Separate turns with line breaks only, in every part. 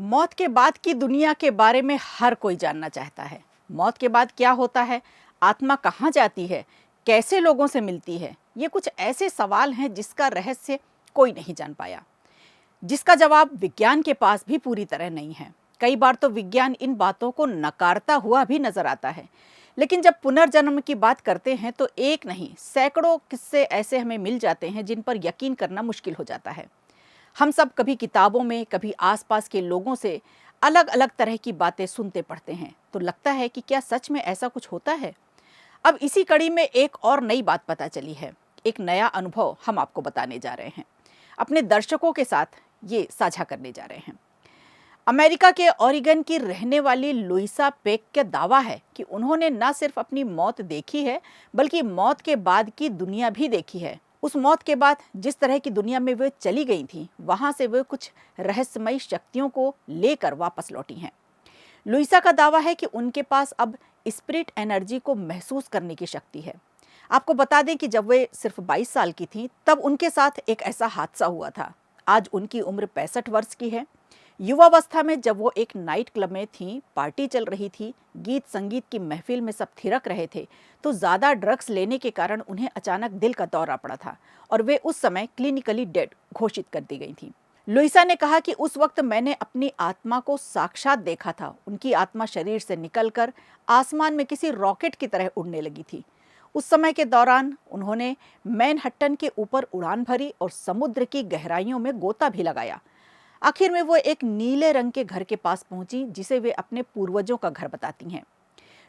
मौत के बाद की दुनिया के बारे में हर कोई जानना चाहता है। मौत के बाद क्या होता है, आत्मा कहाँ जाती है, कैसे लोगों से मिलती है, ये कुछ ऐसे सवाल हैं जिसका रहस्य कोई नहीं जान पाया, जिसका जवाब विज्ञान के पास भी पूरी तरह नहीं है। कई बार तो विज्ञान इन बातों को नकारता हुआ भी नजर आता है, लेकिन जब पुनर्जन्म की बात करते हैं तो एक नहीं सैकड़ों किस्से ऐसे हमें मिल जाते हैं जिन पर यकीन करना मुश्किल हो जाता है। हम सब कभी किताबों में, कभी आसपास के लोगों से अलग अलग तरह की बातें सुनते पढ़ते हैं, तो लगता है कि क्या सच में ऐसा कुछ होता है। अब इसी कड़ी में एक और नई बात पता चली है। एक नया अनुभव हम आपको बताने जा रहे हैं, अपने दर्शकों के साथ ये साझा करने जा रहे हैं। अमेरिका के ओरेगन की रहने वाली लुइसा पेक का दावा है कि उन्होंने न सिर्फ अपनी मौत देखी है, बल्कि मौत के बाद की दुनिया भी देखी है। उस मौत के बाद जिस तरह की दुनिया में वे चली गई थी, वहां से वे कुछ रहस्यमयी शक्तियों को लेकर वापस लौटी हैं। लुइसा का दावा है कि उनके पास अब स्पिरिट एनर्जी को महसूस करने की शक्ति है। आपको बता दें कि जब वे सिर्फ 22 साल की थी, तब उनके साथ एक ऐसा हादसा हुआ था। आज उनकी उम्र 65 वर्ष की है। युवावस्था में जब वो एक नाइट क्लब में थी, पार्टी चल रही थी, गीत संगीत की महफिल में सब थिरक रहे थे, तो ज़्यादा ड्रग्स लेने के कारण उन्हें अचानक दिल का दौरा पड़ा था और वे उस समय क्लिनिकली डेड घोषित कर दी गई थी। लुइसा ने कहा कि उस वक्त मैंने अपनी आत्मा को साक्षात देखा था। उनकी आत्मा शरीर से निकलकर आसमान में किसी रॉकेट की तरह उड़ने लगी थी। उस समय के दौरान उन्होंने मैनहट्टन के ऊपर उड़ान भरी और समुद्र की गहराइयों में गोता भी लगाया। आखिर में वो एक नीले रंग के घर के पास पहुंची, जिसे वे अपने पूर्वजों का घर बताती हैं।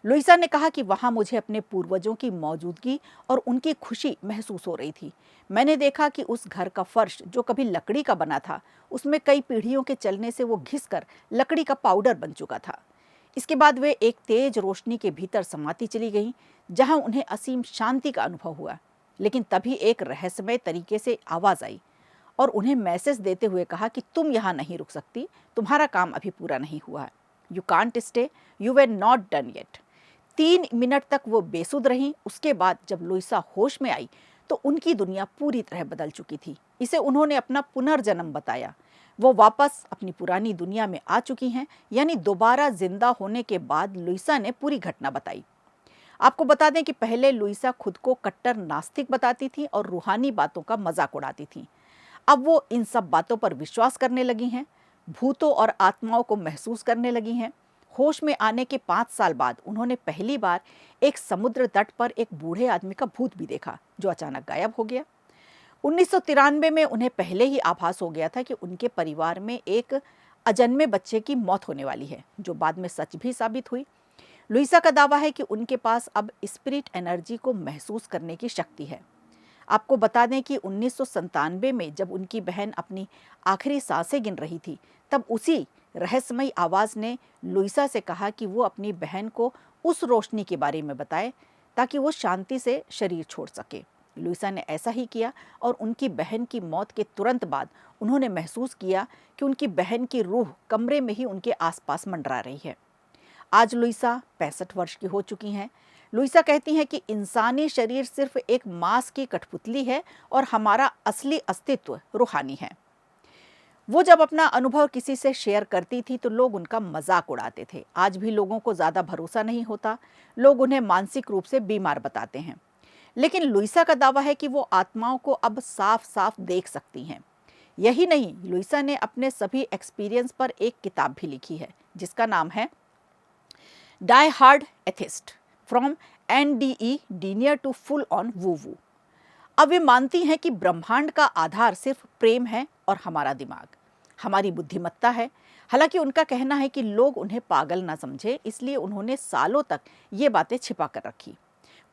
लुइसा ने कहा कि वहां मुझे अपने पूर्वजों की मौजूदगी और उनकी खुशी महसूस हो रही थी। मैंने देखा कि उस घर का फर्श, जो कभी लकड़ी का बना था, उसमें कई पीढ़ियों के चलने से वो घिसकर लकड़ी का पाउडर बन चुका था। इसके बाद वे एक तेज रोशनी के भीतर समाती चली गईं, जहां उन्हें असीम शांति का अनुभव हुआ। लेकिन तभी एक रहस्यमय तरीके से आवाज आई और उन्हें मैसेज देते हुए कहा कि तुम यहाँ नहीं रुक सकती, तुम्हारा काम अभी पूरा नहीं हुआ है। You can't stay, you were not done yet. 3 minute तक वो बेसुध रहीं। उसके बाद जब लुइसा होश में आई तो उनकी दुनिया पूरी तरह बदल चुकी थी। इसे उन्होंने अपना पुनर्जन्म बताया। वो वापस अपनी पुरानी दुनिया में आ चुकी हैं, यानी दोबारा जिंदा होने के बाद लुइसा ने पूरी घटना बताई। आपको बता दें कि पहले लुइसा खुद को कट्टर नास्तिक बताती थी और रूहानी बातों का मजाक उड़ाती थी। अब वो इन सब बातों पर विश्वास करने लगी हैं, भूतों और आत्माओं को महसूस करने लगी हैं। होश में आने के 5 साल बाद उन्होंने पहली बार एक समुद्र तट पर एक बूढ़े आदमी का भूत भी देखा, जो अचानक गायब हो गया। 1993 में उन्हें पहले ही आभास हो गया था कि उनके परिवार में एक अजन्मे बच्चे की मौत होने वाली है, जो बाद में सच भी साबित हुई। लुइसा का दावा है कि उनके पास अब स्पिरिट एनर्जी को महसूस करने की शक्ति है। आपको बता दें कि 1997 में जब उनकी बहन अपनी आखिरी सांसें गिन रही थी, तब उसी रहस्यमयी आवाज़ ने लुइसा से कहा कि वो अपनी बहन को उस रोशनी के बारे में बताए ताकि वो शांति से शरीर छोड़ सके। लुइसा ने ऐसा ही किया और उनकी बहन की मौत के तुरंत बाद उन्होंने महसूस किया कि उनकी बहन की रूह कमरे में ही उनके आसपास मंडरा रही है। आज लुइसा 65 वर्ष की हो चुकी हैं। लुइसा कहती हैं कि इंसानी शरीर सिर्फ एक मांस की कठपुतली है और हमारा असली अस्तित्व रूहानी है। वो जब अपना अनुभव किसी से शेयर करती थी तो लोग उनका मजाक उड़ाते थे। आज भी लोगों को ज़्यादा भरोसा नहीं होता, लोग उन्हें मानसिक रूप से बीमार बताते हैं। लेकिन लुइसा का दावा है कि वो आत्माओं को अब साफ साफ देख सकती हैं। यही नहीं, लुइसा ने अपने सभी एक्सपीरियंस पर एक किताब भी लिखी है, जिसका नाम है die hard atheist from NDE denier to full on woo. अब वे मानती हैं कि ब्रह्मांड का आधार सिर्फ प्रेम है और हमारा दिमाग, हमारी बुद्धिमत्ता है। हालांकि उनका कहना है कि लोग उन्हें पागल ना समझे, इसलिए उन्होंने सालों तक ये बातें छिपा कर रखी,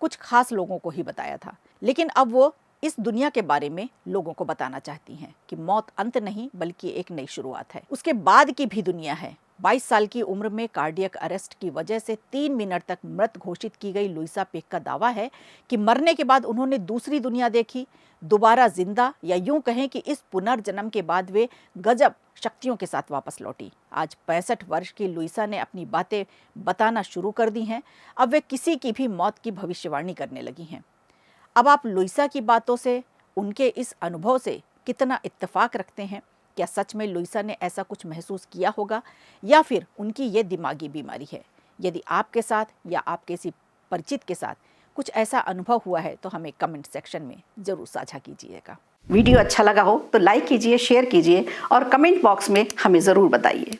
कुछ खास लोगों को ही बताया था। लेकिन अब वो इस दुनिया के बारे में लोगों को बताना चाहती हैं कि मौत अंत नहीं, बल्कि एक नई शुरुआत है। उसके बाद की भी दुनिया है। 22 साल की उम्र में कार्डियक अरेस्ट की वजह से 3 मिनट तक मृत घोषित की गई लुइसा पेक का दावा है कि मरने के बाद उन्होंने दूसरी दुनिया देखी, दोबारा जिंदा, या यूं कहें कि इस पुनर्जन्म के बाद वे गजब शक्तियों के साथ वापस लौटी। आज 65 वर्ष की लुइसा ने अपनी बातें बताना शुरू कर दी हैं। अब वे किसी की भी मौत की भविष्यवाणी करने लगी हैं। अब आप लुइसा की बातों से, उनके इस अनुभव से कितना इत्तेफाक रखते हैं, क्या सच में लुइसा ने ऐसा कुछ महसूस किया होगा या फिर उनकी ये दिमागी बीमारी है? यदि आपके साथ या आपके किसी परिचित के साथ कुछ ऐसा अनुभव हुआ है तो हमें कमेंट सेक्शन में ज़रूर साझा कीजिएगा।
वीडियो अच्छा लगा हो तो लाइक कीजिए, शेयर कीजिए और कमेंट बॉक्स में हमें ज़रूर बताइए।